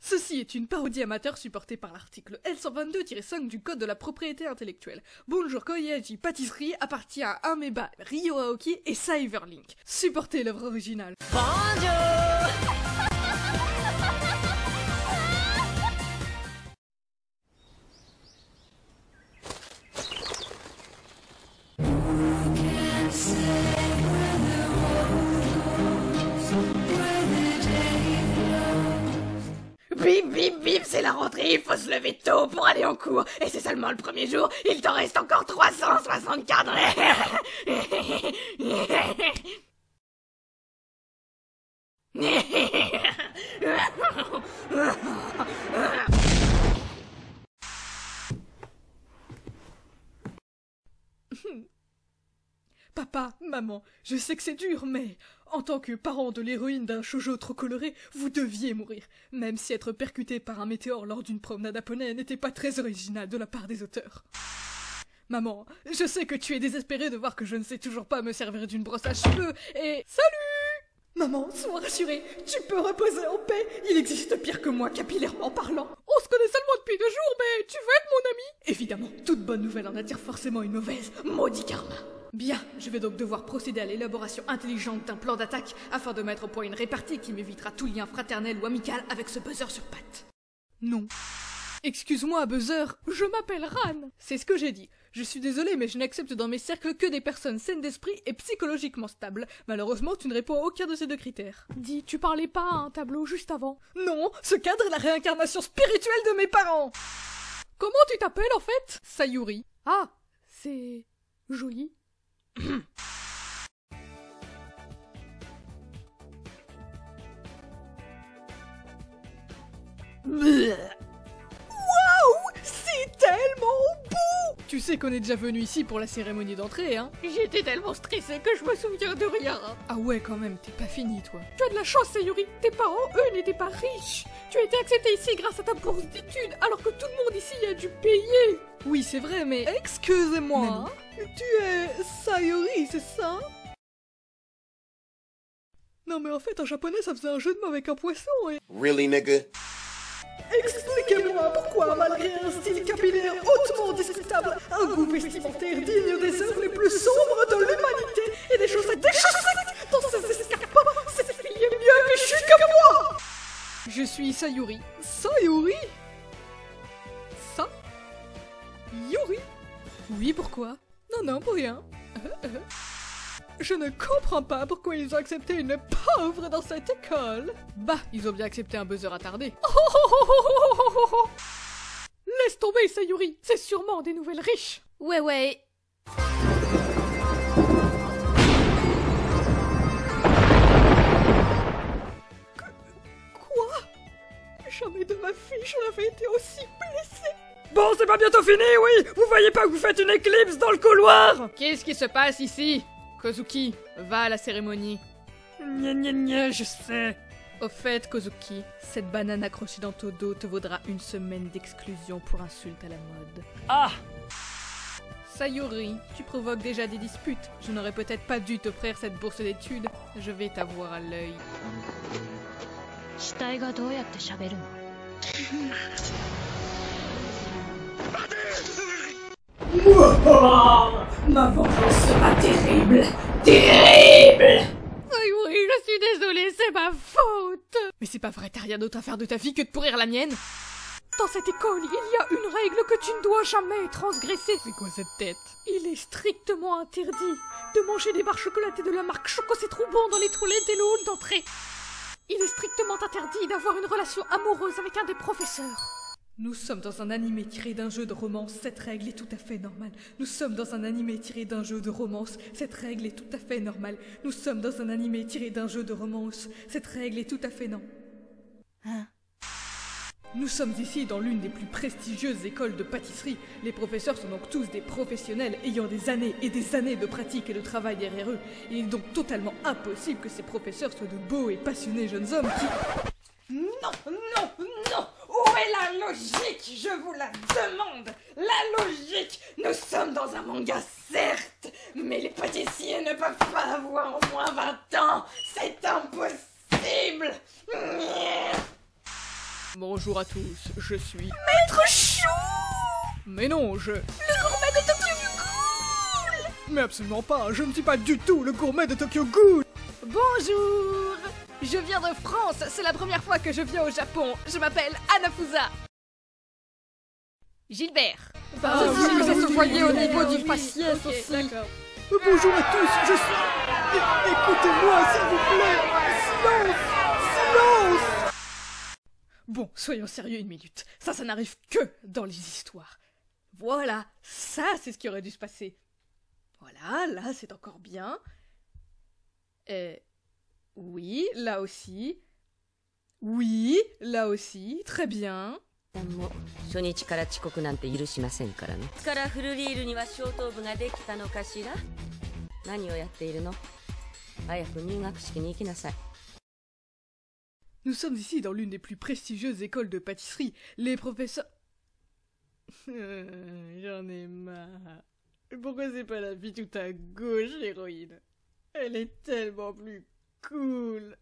Ceci est une parodie amateur supportée par l'article L122-5 du Code de la propriété intellectuelle. Bonjour Koyaji Pâtisserie appartient à Ameba, Ryo Aoki et Cyberlink. Supportez l'œuvre originale. Bonjour. Bip bip bip, c'est la rentrée, il faut se lever tôt pour aller en cours. Et c'est seulement le premier jour, il t'en reste encore 364. Papa, maman, je sais que c'est dur, mais en tant que parent de l'héroïne d'un shoujo trop coloré, vous deviez mourir, même si être percuté par un météore lors d'une promenade à poney n'était pas très original de la part des auteurs. Maman, je sais que tu es désespérée de voir que je ne sais toujours pas me servir d'une brosse à cheveux, et... Salut! Maman, sois rassurée, tu peux reposer en paix, il existe pire que moi capillairement parlant. On se connaît seulement depuis 2 jours, mais tu veux être mon ami? Évidemment, toute bonne nouvelle en attire forcément une mauvaise, maudit karma. Bien, je vais donc devoir procéder à l'élaboration intelligente d'un plan d'attaque afin de mettre au point une répartie qui m'évitera tout lien fraternel ou amical avec ce buzzer sur pattes. Non. Excuse-moi, buzzer, je m'appelle Ran. C'est ce que j'ai dit. Je suis désolée, mais je n'accepte dans mes cercles que des personnes saines d'esprit et psychologiquement stables. Malheureusement, tu ne réponds à aucun de ces 2 critères. Dis, tu parlais pas à un tableau juste avant? Non, ce cadre est la réincarnation spirituelle de mes parents. Comment tu t'appelles en fait? Sayuri. Ah, c'est... joli. Waouh, c'est tellement beau! Tu sais qu'on est déjà venu ici pour la cérémonie d'entrée, hein? J'étais tellement stressée que je me souviens de rien. Ah ouais, quand même, t'es pas fini, toi. Tu as de la chance, Sayuri. Tes parents, eux, n'étaient pas riches. Tu as été accepté ici grâce à ta bourse d'études, alors que tout le monde ici a dû payer. Oui, c'est vrai, mais... Excusez-moi, tu es Sayuri, c'est ça? Non, mais en fait, en japonais, ça faisait un jeu de mots avec un poisson et... Really, nigga? Expliquez-moi pourquoi, malgré un style capillaire hautement discutable, un goût vestimentaire digne des œuvres les plus sombres de l'humanité et des chaussettes dans ces escarpins, cette fille est mieux fichue que moi! Je suis Sayuri. Sayuri? Yuri? Oui, pourquoi? Non, pour rien. Je ne comprends pas pourquoi ils ont accepté une pauvre dans cette école. Bah, ils ont bien accepté un buzzer attardé. Laisse tomber, Sayuri. C'est sûrement des nouvelles riches. Ouais. Quoi? Jamais de ma vie je n'avais été aussi blessée. Bon, c'est pas bientôt fini, oui? Vous voyez pas que vous faites une éclipse dans le couloir? Qu'est-ce qui se passe ici? Kozuki, va à la cérémonie. Gna, je sais. Au fait, Kozuki, cette banane accrochée dans ton dos te vaudra 1 semaine d'exclusion pour insulte à la mode. Ah! Sayuri, tu provoques déjà des disputes. Je n'aurais peut-être pas dû t'offrir cette bourse d'études. Je vais t'avoir à l'œil. Ma vengeance sera terrible! Terrible! Sayuri, je suis désolée, c'est ma faute. Mais c'est pas vrai, t'as rien d'autre à faire de ta vie que de pourrir la mienne? Dans cette école, il y a une règle que tu ne dois jamais transgresser. C'est quoi cette tête? Il est strictement interdit de manger des barres chocolatées de la marque Choco C'est trop bon dans les toilettes et le hall d'entrée. Il est strictement interdit d'avoir une relation amoureuse avec un des professeurs. Nous sommes dans un animé tiré d'un jeu de romance, cette règle est tout à fait normale. Nous sommes dans un animé tiré d'un jeu de romance, cette règle est tout à fait normale. Nous sommes dans un animé tiré d'un jeu de romance, cette règle est tout à fait non. Hein? Nous sommes ici dans l'une des plus prestigieuses écoles de pâtisserie. Les professeurs sont donc tous des professionnels ayant des années et des années de pratique et de travail derrière eux. Il est donc totalement impossible que ces professeurs soient de beaux et passionnés jeunes hommes qui... Non! Où est la logique? Je vous la demande! La logique! Nous sommes dans un manga, certes, mais les pâtissiers ne peuvent pas avoir au moins 20 ans! C'est impossible! Bonjour à tous, je suis... Maître Chou! Mais non, je... Le gourmet de Tokyo Ghoul! Mais absolument pas, je ne suis pas du tout le gourmet de Tokyo Ghoul. Bonjour! Je viens de France, c'est la première fois que je viens au Japon. Je m'appelle Anafusa. Gilbert. Ah oui, oui, ça se oui, voyait oui, au oui, niveau oui, du oui, faciès ok, aussi. D'accord. Bonjour à tous, je suis... Écoutez-moi, s'il vous plaît. Silence. Silence. Bon, soyons sérieux une minute. Ça n'arrive que dans les histoires. Voilà, ça c'est ce qui aurait dû se passer. Voilà, là c'est encore bien. Oui, là aussi. Oui, là aussi, très bien. も初日から遅刻なんて許しませんからね。からフルリールには小頭部ができたのかしら。何をやっているの？早く入学式に行きなさい。 Nous sommes ici dans l'une des plus prestigieuses écoles de pâtisserie. Les professeurs... J'en ai marre. Pourquoi c'est pas la fille tout à gauche, l'héroïne? Elle est tellement plus cool.